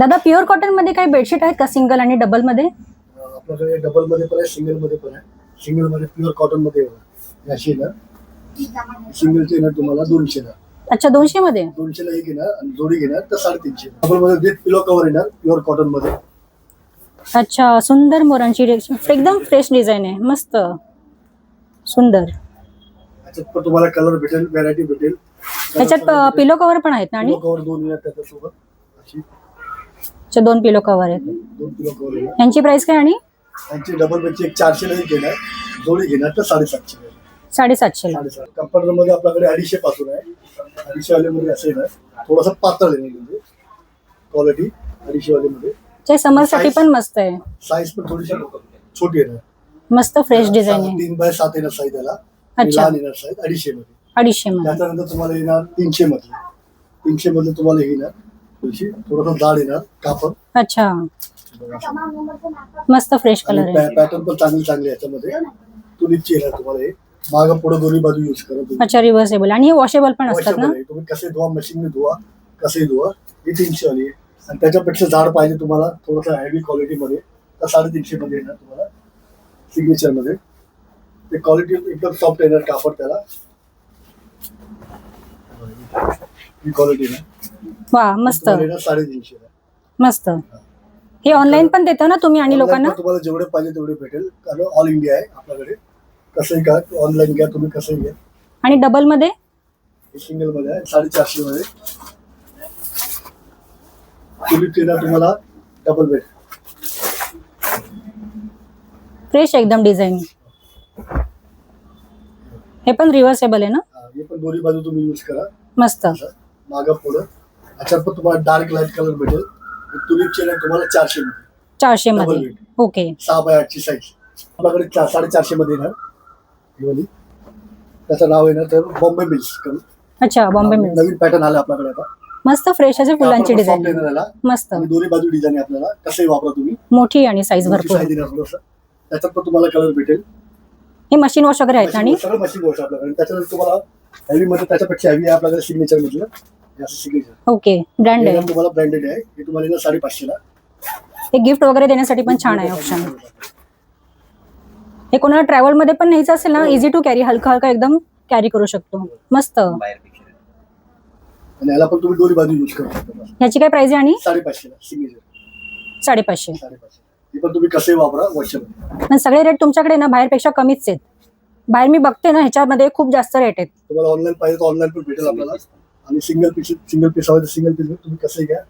दादा pure cotton मध्ये काही बेडशीट आहेत का सिंगल आणि डबल मध्ये? आपल्याकडे डबल मध्ये पण आहे, सिंगल मध्ये पण आहे. सिंगल मध्ये प्युअर कॉटन मध्ये आहे. अशी ना सिंगलचे ना तुम्हाला 200 ला. अच्छा 200 मध्ये. 200 ला एक येणार आणि जोडी घेणार तर 350. डबल मध्ये विथ पिलो कव्हर येणार प्युअर कॉटन मध्ये. अच्छा सुंदर मोरांची एकदम फ्रेश डिझाईन आहे, मस्त सुंदर. त्याच्यात पण तुम्हाला कलर भेटेल, व्हरायटी भेटेल. त्याच्यात पिलो कव्हर पण आहेत ना? आणि पिलो कव्हर 2 येणार त्याच्यासोबत. अशी अच्छा 2 पिलो कव्हर आहेत. 2 पिलो कव्हर येणार. यांची प्राइस काय? आणि त्यांची डबल बेडची एक 400 ला एक घेणार, जोडी घेणार तर 750 ला. 750 ला. 750. कम्फर्टर मध्ये आपल्याकडे 250 पासून आहे. 250 वाले मध्ये असे ना थोडासा पातळ आहे म्हणजे क्वालिटी 250 वाले मध्ये. ते समर साठी पण मस्त आहे. साईज पण थोडीशी छोटी येणार. मस्त फ्रेश डिझाइन आहे. 3x7 येणार साईज त्याला. अच्छा. लहान येणार साईज 250 मध्ये. 250 मध्ये. त्याच्यानंतर तुम्हाला येणार 300 मध्ये. 300 मध्ये तुम्हाला हे येणार थोडासा जाड येणार कापड. अच्छा मस्त फ्रेश कलर आहे. पॅटर्न पण चांगली याच्यामध्ये. तुलीची येणार तुम्हाला हे. मागं पुढे दोन्ही बाजू यूज करा तुम्ही. अच्छा रिव्हर्सेबल आणि हे वॉशेबल पण असतात ना? तुम्ही कसे धुवा, मशीनने धुवा, कसे धुवा. हे 300 वाली आहे. आणि त्याच्यापेक्षा जाड पाहिजे तुम्हाला थोडंसं हेवी क्वालिटी मध्ये तर 350 मध्ये येणार तुम्हाला सिग्नेचर मध्ये. ते क्वालिटी एकदम सॉफ्ट येणार कापड त्याला. ही क्वालिटी ना वा मस्त 350 मस्त. हे ऑनलाईन पण देता ना तुम्ही आणि लोकांना? तुम्हाला जेवढे पाहिजे तेवढे भेटेल, कारण ऑल इंडिया आहे आपल्याकडे. कसंही घ्या, ऑनलाईन घ्या तुम्ही, कसंही घ्या. आणि डबल मध्ये? सिंगल मध्ये आहे 450 मध्ये. तुम्हाला डबल बेड फ्रेश एकदम डिझाईन. हे पण रिव्हर्सेबल आहे ना? हे पण दोन्ही बाजू तुम्ही यूज करा. मस्त. मागं पुढं. याच्यात पण तुम्हाला डार्क लाईट कलर भेटेल. तुलीपचे ना तुम्हाला 400 मध्ये. 400 मध्ये. ओके. 6x8 ची साईज आपल्याकडे 450 मध्ये येणार. त्याचं नाव येणार तर बॉम्बे मिल्स. अच्छा बॉम्बे मिल्स. नवीन पॅटर्न आला आपल्याकडे आता. मस्त फ्रेश असे फुलांची डिझाईन. मस्त. आणि दोन्ही बाजू डिझाईन आहे आपल्याला. कसंही वापरा तुम्ही. मोठी आणि साईज भरपूर. त्याच्यात पण तुम्हाला कलर भेटेल. हे मशीन वॉश वगैरे आहेत आणि सगळं मशीन वॉश आपल्याकडे. त्याच्यानंतर तुम्हाला हेवी मध्ये त्याच्यापेक्षा हेवी आहे आपल्याकडे सिग्नेचर मधलं. सिग्नेचर ओके ब्रँड आहे. तुम्हाला ब्रँडेड आहे. हे तुम्हाला 550 ला. हे गिफ्ट वगैरे देण्यासाठी पण छान आहे ऑप्शन. हे कोणाला ट्रॅव्हल मध्ये पण न्यायचं असेल ना, इझी टू कॅरी, हलका एकदम कॅरी करू शकतो. मस्त. आणि याला पण तुम्ही दोन्ही बाजू यूज करू शकता. ह्याची काय प्राइस आहे? आणि 550 ला सिग्नेचर. 550. हे पण तुम्ही कसे वापरा वॉशर. पण सगळे रेट तुमच्याकडे ना बाहेरपेक्षा कमीच आहेत. बाहेर मी बघते ना ह्याच्यामध्ये खूप जास्त रेट आहेत. तुम्हाला ऑनलाईन पाहिजे तर ऑनलाईन पण भेटेल आपल्याला. आणि सिंगल पीस हवं तर सिंगल पीस तुम्ही कसंही घ्या.